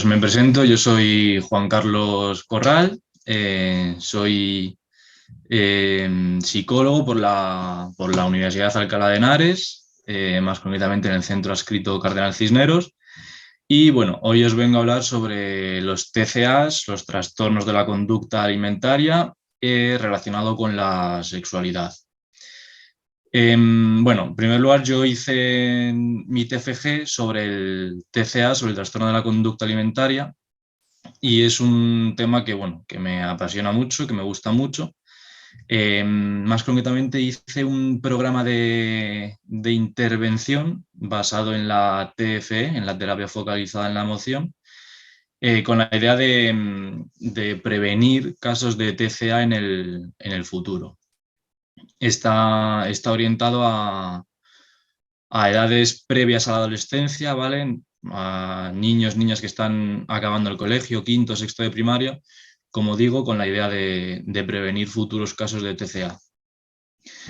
Pues me presento, yo soy Juan Carlos Corral, soy psicólogo por la Universidad de Alcalá de Henares, más concretamente en el centro adscrito Cardenal Cisneros. Y bueno, hoy os vengo a hablar sobre los TCAs, los trastornos de la conducta alimentaria, relacionado con la sexualidad. Bueno, en primer lugar, yo hice mi TFG sobre el TCA, sobre el trastorno de la conducta alimentaria, y es un tema que, bueno, que me apasiona mucho, que me gusta mucho. Más concretamente hice un programa de intervención basado en la TFE, en la terapia focalizada en la emoción, con la idea de prevenir casos de TCA en el futuro. Está orientado a edades previas a la adolescencia, ¿vale? A niños, niñas que están acabando el colegio, quinto, sexto de primaria, como digo, con la idea de prevenir futuros casos de TCA.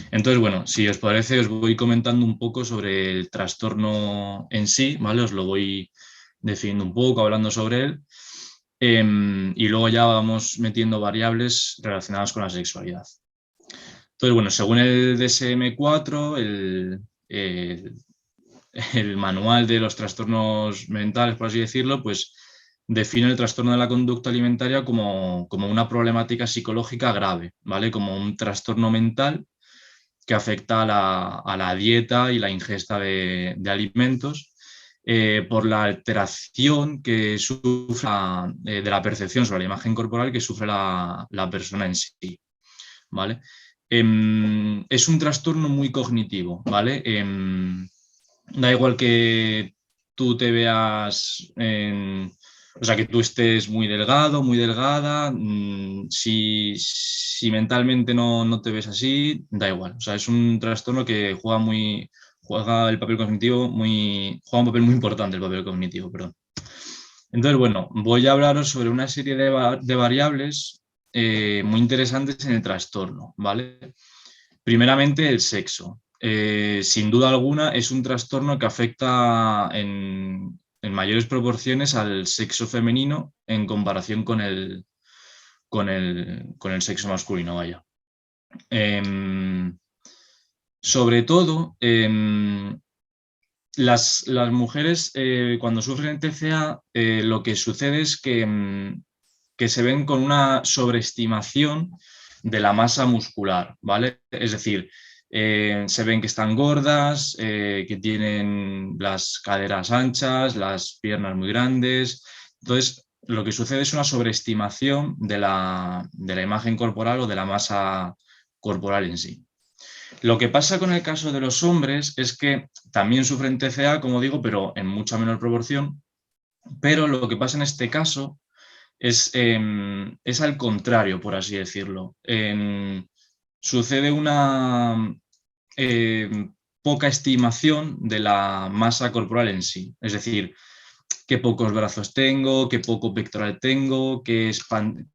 Entonces, bueno, si os parece, os voy comentando un poco sobre el trastorno en sí, ¿vale? Os lo voy definiendo un poco, hablando sobre él, y luego ya vamos metiendo variables relacionadas con la sexualidad. Entonces, bueno, según el DSM-4, el manual de los trastornos mentales, por así decirlo, pues define el trastorno de la conducta alimentaria como una problemática psicológica grave, ¿vale? Como un trastorno mental que afecta a la dieta y la ingesta de alimentos, por la alteración que sufre de la percepción sobre la imagen corporal que sufre la persona en sí, ¿vale? Es un trastorno muy cognitivo, ¿vale? Da igual que tú te veas, o sea, que tú estés muy delgado, muy delgada, si mentalmente no te ves así, da igual. O sea, es un trastorno que juega el papel cognitivo juega un papel muy importante el papel cognitivo, perdón. Entonces, bueno, voy a hablaros sobre una serie de variables muy interesantes en el trastorno, ¿vale? Primeramente, el sexo. Sin duda alguna, es un trastorno que afecta en mayores proporciones al sexo femenino en comparación con el sexo masculino, vaya. Sobre todo, las mujeres, cuando sufren TCA, lo que sucede es que se ven con una sobreestimación de la masa muscular, ¿vale? Es decir, se ven que están gordas, que tienen las caderas anchas, las piernas muy grandes. Entonces, lo que sucede es una sobreestimación de la imagen corporal o de la masa corporal en sí. Lo que pasa con el caso de los hombres es que también sufren TCA, como digo, pero en mucha menor proporción. Pero lo que pasa en este caso es al contrario, por así decirlo. Sucede una poca estimación de la masa corporal en sí. Es decir, qué pocos brazos tengo, qué poco pectoral tengo, qué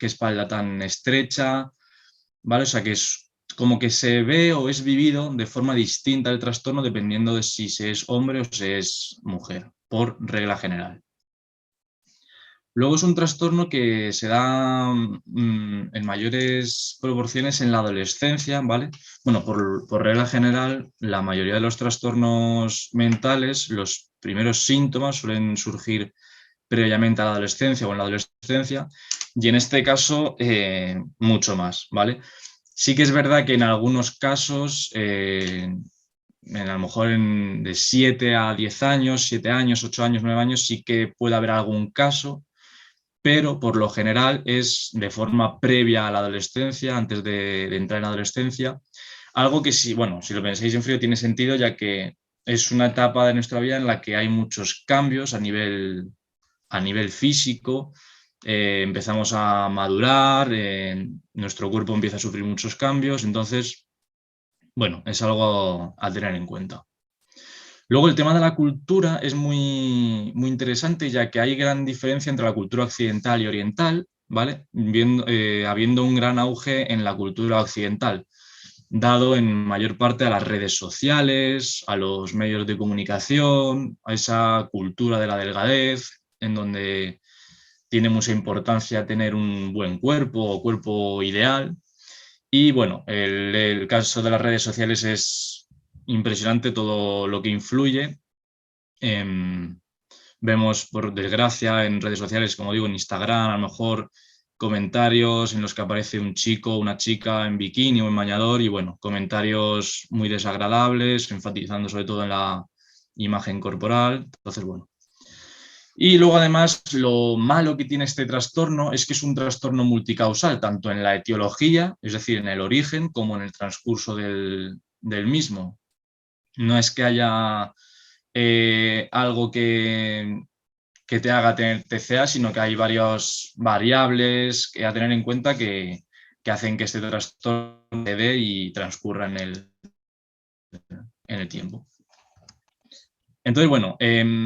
espalda tan estrecha, ¿vale? O sea, que es como que se ve o es vivido de forma distinta el trastorno dependiendo de si se es hombre o se es mujer, por regla general. Luego es un trastorno que se da en mayores proporciones en la adolescencia, ¿vale? Bueno, por regla general, la mayoría de los trastornos mentales, los primeros síntomas suelen surgir previamente a la adolescencia o en la adolescencia, y en este caso mucho más, ¿vale? Sí que es verdad que en algunos casos, a lo mejor de 7 a 10 años, 7 años, 8 años, 9 años, sí que puede haber algún caso, pero por lo general es de forma previa a la adolescencia, antes de entrar en la adolescencia, algo que bueno, si lo pensáis en frío tiene sentido, ya que es una etapa de nuestra vida en la que hay muchos cambios a nivel físico, empezamos a madurar, nuestro cuerpo empieza a sufrir muchos cambios, entonces, bueno, es algo a tener en cuenta. Luego el tema de la cultura es muy, muy interesante, ya que hay gran diferencia entre la cultura occidental y oriental, ¿vale? Habiendo un gran auge en la cultura occidental, dado en mayor parte a las redes sociales, a los medios de comunicación, a esa cultura de la delgadez, en donde tiene mucha importancia tener un buen cuerpo o cuerpo ideal. Y bueno, el caso de las redes sociales es impresionante todo lo que influye. Vemos, por desgracia, en redes sociales, como digo, en Instagram, a lo mejor comentarios en los que aparece un chico o una chica en bikini o en bañador y bueno, comentarios muy desagradables, enfatizando sobre todo en la imagen corporal. Entonces, bueno. Y luego, además, lo malo que tiene este trastorno es que es un trastorno multicausal, tanto en la etiología, es decir, en el origen, como en el transcurso del mismo. No es que haya algo que te haga tener TCA, sino que hay varias variables a tener en cuenta que hacen que este trastorno se dé y transcurra en el tiempo. Entonces, bueno,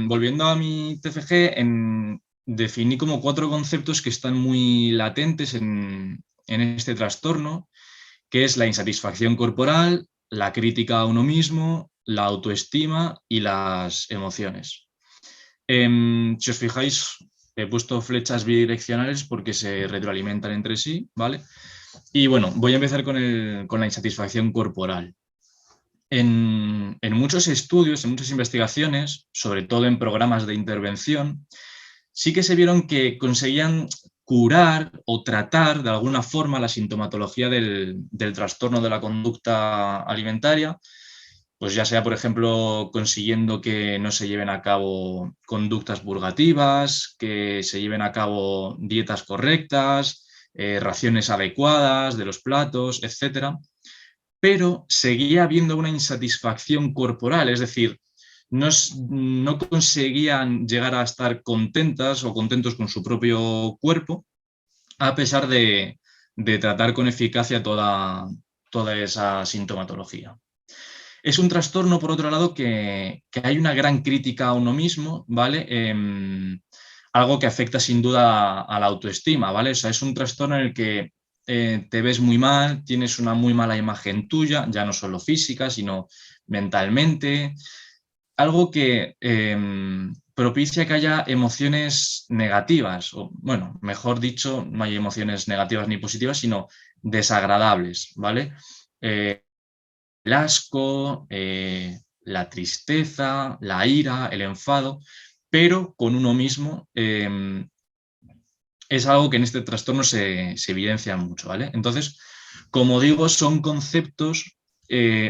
volviendo a mi TFG, definí como 4 conceptos que están muy latentes en este trastorno, que es la insatisfacción corporal, la crítica a uno mismo, la autoestima y las emociones. Si os fijáis, he puesto flechas bidireccionales porque se retroalimentan entre sí, ¿vale? Y bueno, voy a empezar con la insatisfacción corporal. En muchos estudios, en muchas investigaciones, sobre todo en programas de intervención, sí que se vieron que conseguían curar o tratar de alguna forma la sintomatología del trastorno de la conducta alimentaria, pues ya sea, por ejemplo, consiguiendo que no se lleven a cabo conductas purgativas, que se lleven a cabo dietas correctas, raciones adecuadas de los platos, etcétera, pero seguía habiendo una insatisfacción corporal, es decir, no conseguían llegar a estar contentas o contentos con su propio cuerpo, a pesar de tratar con eficacia toda esa sintomatología. Es un trastorno, por otro lado, que hay una gran crítica a uno mismo, ¿vale? Algo que afecta sin duda a la autoestima, ¿vale? O sea, es un trastorno en el que te ves muy mal, tienes una muy mala imagen tuya, ya no solo física, sino mentalmente. Algo que propicia que haya emociones negativas, o bueno, mejor dicho, no hay emociones negativas ni positivas, sino desagradables, ¿vale? El asco, la tristeza, la ira, el enfado, pero con uno mismo es algo que en este trastorno se evidencia mucho, ¿vale? Entonces, como digo, son conceptos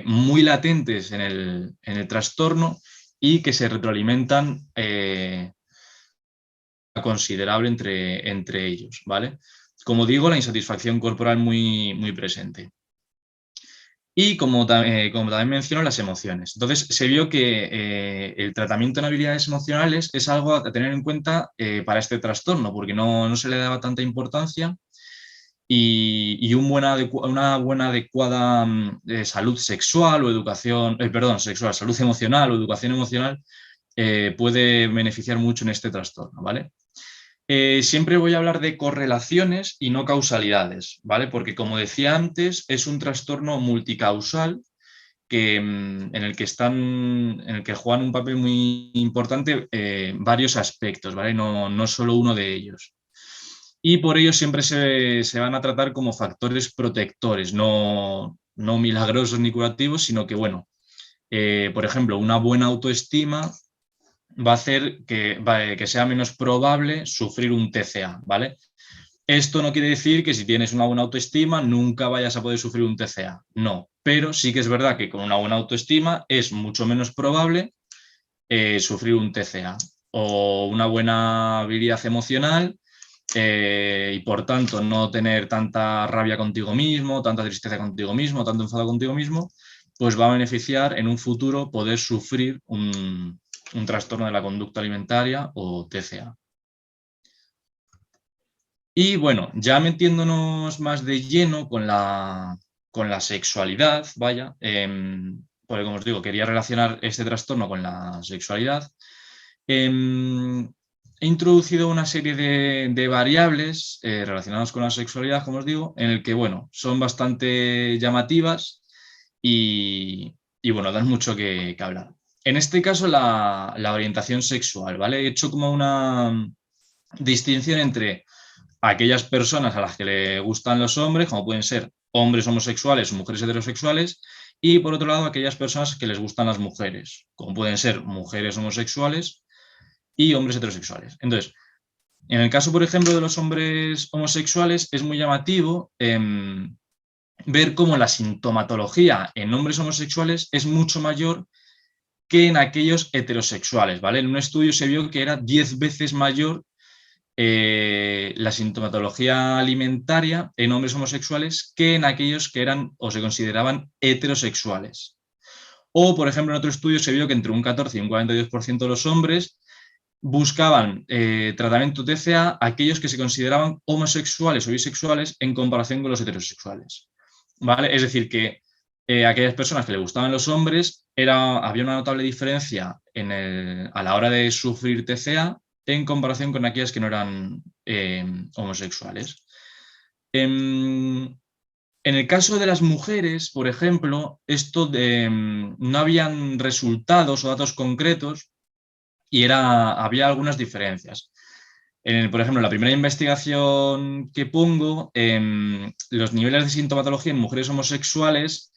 muy latentes en el trastorno y que se retroalimentan considerable entre ellos, ¿vale? Como digo, la insatisfacción corporal muy, muy presente. Y como también menciono, las emociones. Entonces, se vio que el tratamiento en habilidades emocionales es algo a tener en cuenta para este trastorno, porque no se le daba tanta importancia y una buena adecuada salud sexual o educación, sexual, salud emocional o educación emocional puede beneficiar mucho en este trastorno, ¿vale? Siempre voy a hablar de correlaciones y no causalidades, ¿vale? Porque como decía antes, es un trastorno multicausal en el que juegan un papel muy importante varios aspectos, ¿vale? No solo uno de ellos. Y por ello siempre se van a tratar como factores protectores, no milagrosos ni curativos, sino que, bueno, por ejemplo, una buena autoestima va a hacer que sea menos probable sufrir un TCA, ¿vale? Esto no quiere decir que si tienes una buena autoestima nunca vayas a poder sufrir un TCA, no, pero sí que es verdad que con una buena autoestima es mucho menos probable sufrir un TCA o una buena habilidad emocional y por tanto no tener tanta rabia contigo mismo, tanta tristeza contigo mismo, tanto enfado contigo mismo, pues va a beneficiar en un futuro poder sufrir un trastorno de la conducta alimentaria o TCA. Y bueno, ya metiéndonos más de lleno con la sexualidad, vaya, porque como os digo, quería relacionar este trastorno con la sexualidad. He introducido una serie de variables relacionadas con la sexualidad, como os digo, en el que, bueno, son bastante llamativas y bueno, dan mucho que hablar. En este caso, la orientación sexual, ¿vale? He hecho como distinción entre aquellas personas a las que le gustan los hombres, como pueden ser hombres homosexuales o mujeres heterosexuales, y por otro lado aquellas personas que les gustan las mujeres, como pueden ser mujeres homosexuales y hombres heterosexuales. Entonces, en el caso, por ejemplo, de los hombres homosexuales, es muy llamativo ver cómo la sintomatología en hombres homosexuales es mucho mayor que en aquellos heterosexuales, ¿vale? En un estudio se vio que era 10 veces mayor la sintomatología alimentaria en hombres homosexuales que en aquellos que eran o se consideraban heterosexuales. O, por ejemplo, en otro estudio se vio que entre un 14 y un 42% de los hombres buscaban tratamiento TCA aquellos que se consideraban homosexuales o bisexuales en comparación con los heterosexuales. ¿Vale? Es decir, que aquellas personas que le gustaban los hombres, había una notable diferencia a la hora de sufrir TCA en comparación con aquellas que no eran homosexuales. En el caso de las mujeres, por ejemplo, no habían resultados o datos concretos y había algunas diferencias. Por ejemplo, en la primera investigación que pongo, los niveles de sintomatología en mujeres homosexuales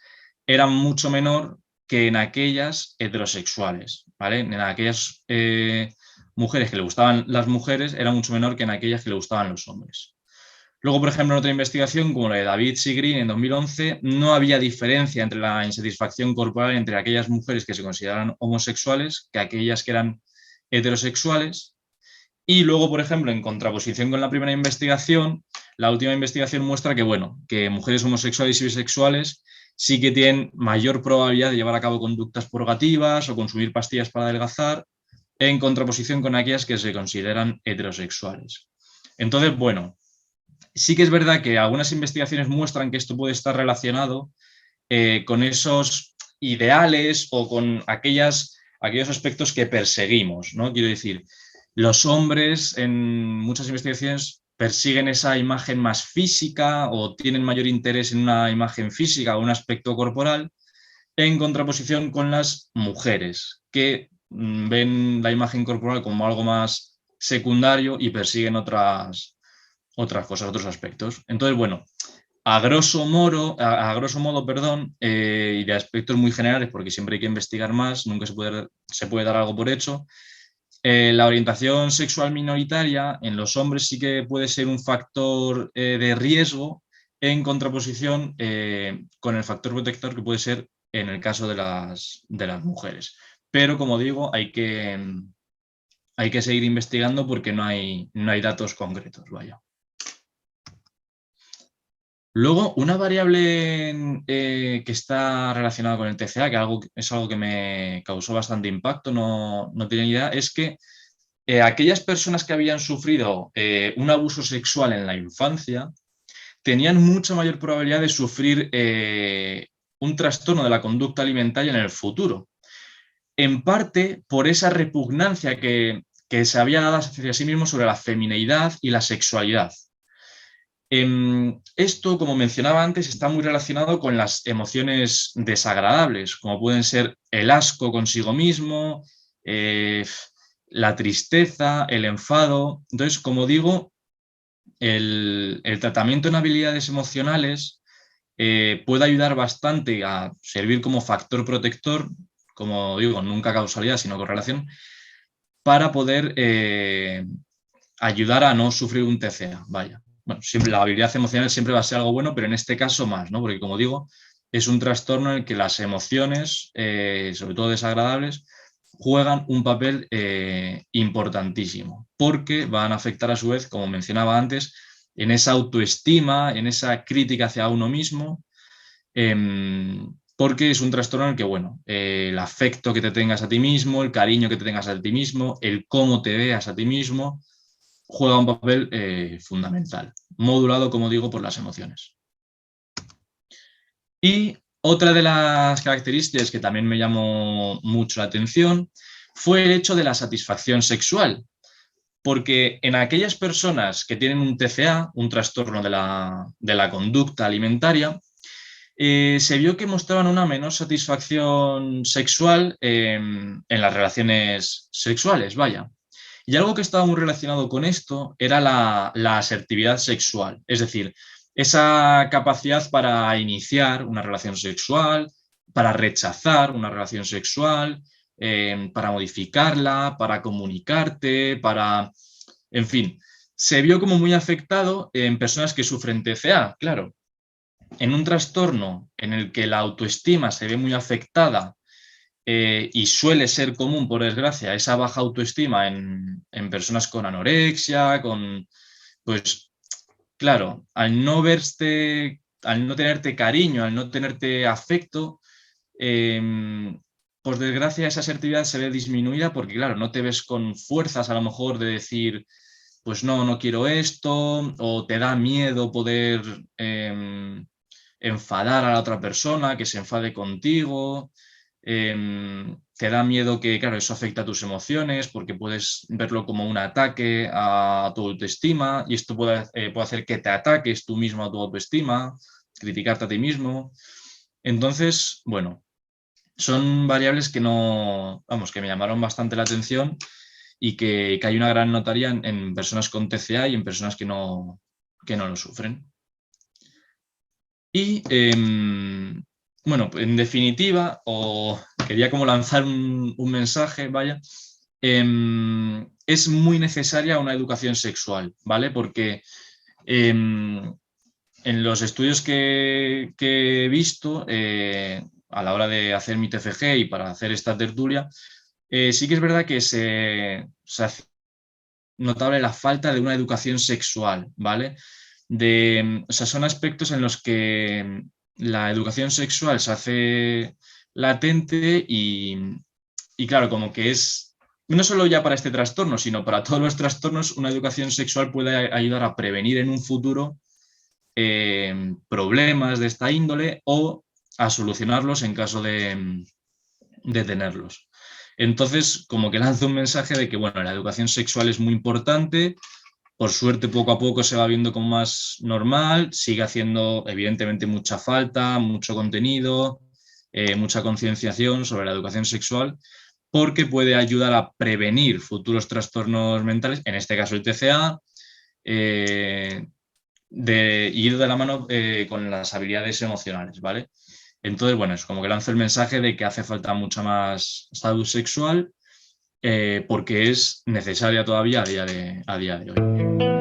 eran mucho menor que en aquellas heterosexuales, ¿vale? En aquellas mujeres que le gustaban las mujeres era mucho menor que en aquellas que le gustaban los hombres. Luego, por ejemplo, en otra investigación, como la de David y Green en 2011, no había diferencia entre la insatisfacción corporal entre aquellas mujeres que se consideraban homosexuales que aquellas que eran heterosexuales. Y luego, por ejemplo, en contraposición con la primera investigación, la última investigación muestra que, bueno, que mujeres homosexuales y bisexuales sí que tienen mayor probabilidad de llevar a cabo conductas purgativas o consumir pastillas para adelgazar, en contraposición con aquellas que se consideran heterosexuales. Entonces, bueno, sí que es verdad que algunas investigaciones muestran que esto puede estar relacionado con esos ideales o con aquellos aspectos que perseguimos, ¿no? Quiero decir, los hombres en muchas investigaciones persiguen esa imagen más física o tienen mayor interés en una imagen física o un aspecto corporal, en contraposición con las mujeres, que ven la imagen corporal como algo más secundario y persiguen otras cosas, otros aspectos. Entonces, bueno, a grosso modo, perdón, y de aspectos muy generales, porque siempre hay que investigar más, nunca se puede dar algo por hecho. La orientación sexual minoritaria en los hombres sí que puede ser un factor de riesgo en contraposición con el factor protector que puede ser en el caso de las mujeres. Pero, como digo, hay que seguir investigando porque no hay datos concretos, vaya. Luego, una variable que está relacionada con el TCA, que es algo que me causó bastante impacto, no tenía idea, es que aquellas personas que habían sufrido un abuso sexual en la infancia tenían mucha mayor probabilidad de sufrir un trastorno de la conducta alimentaria en el futuro. En parte por esa repugnancia que se había dado hacia sí mismo sobre la femineidad y la sexualidad. Esto, como mencionaba antes, está muy relacionado con las emociones desagradables, como pueden ser el asco consigo mismo, la tristeza, el enfado. Entonces, como digo, el tratamiento en habilidades emocionales puede ayudar bastante a servir como factor protector, como digo, nunca causalidad, sino correlación, para poder ayudar a no sufrir un TCA, vaya. Bueno, siempre, la habilidad emocional siempre va a ser algo bueno, pero en este caso más, ¿no? Porque, como digo, es un trastorno en el que las emociones, sobre todo desagradables, juegan un papel importantísimo, porque van a afectar a su vez, como mencionaba antes, en esa autoestima, en esa crítica hacia uno mismo, porque es un trastorno en el que, bueno, el afecto que te tengas a ti mismo, el cariño que te tengas a ti mismo, el cómo te veas a ti mismo, juega un papel fundamental, modulado, como digo, por las emociones. Y otra de las características que también me llamó mucho la atención fue el hecho de la satisfacción sexual, porque en aquellas personas que tienen un TCA, un trastorno de la conducta alimentaria, se vio que mostraban una menor satisfacción sexual en las relaciones sexuales, vaya. Y algo que estaba muy relacionado con esto era la asertividad sexual, es decir, esa capacidad para iniciar una relación sexual, para rechazar una relación sexual, para modificarla, para comunicarte, para, en fin, se vio como muy afectado en personas que sufren TCA, claro. En un trastorno en el que la autoestima se ve muy afectada y suele ser común, por desgracia, esa baja autoestima en personas con anorexia, con, pues, claro, al no verte, al no tenerte cariño, al no tenerte afecto, por desgracia esa asertividad se ve disminuida porque, claro, no te ves con fuerzas a lo mejor de decir, pues no, no quiero esto, o te da miedo poder enfadar a la otra persona, que se enfade contigo, te da miedo que, claro, eso afecta a tus emociones porque puedes verlo como un ataque a tu autoestima y esto puede hacer que te ataques tú mismo a tu autoestima, criticarte a ti mismo. Entonces, bueno, son variables que no, vamos, que me llamaron bastante la atención y que hay una gran notaría en personas con TCA y en personas que no lo sufren. Y bueno, en definitiva, o quería como lanzar un mensaje, vaya, es muy necesaria una educación sexual, ¿vale? Porque en los estudios que he visto a la hora de hacer mi TFG y para hacer esta tertulia, sí que es verdad que se hace notable la falta de una educación sexual, ¿vale? O sea, son aspectos en los que la educación sexual se hace latente y claro, como que es, no solo ya para este trastorno, sino para todos los trastornos, una educación sexual puede ayudar a prevenir en un futuro problemas de esta índole o a solucionarlos en caso de tenerlos. Entonces, como que lanzo un mensaje de que, bueno, la educación sexual es muy importante, por suerte poco a poco se va viendo como más normal, sigue haciendo evidentemente mucha falta, mucho contenido, mucha concienciación sobre la educación sexual, porque puede ayudar a prevenir futuros trastornos mentales, en este caso el TCA, de ir de la mano con las habilidades emocionales, ¿vale? Entonces, bueno, es como que lanzo el mensaje de que hace falta mucha más salud sexual porque es necesaria todavía a día de hoy.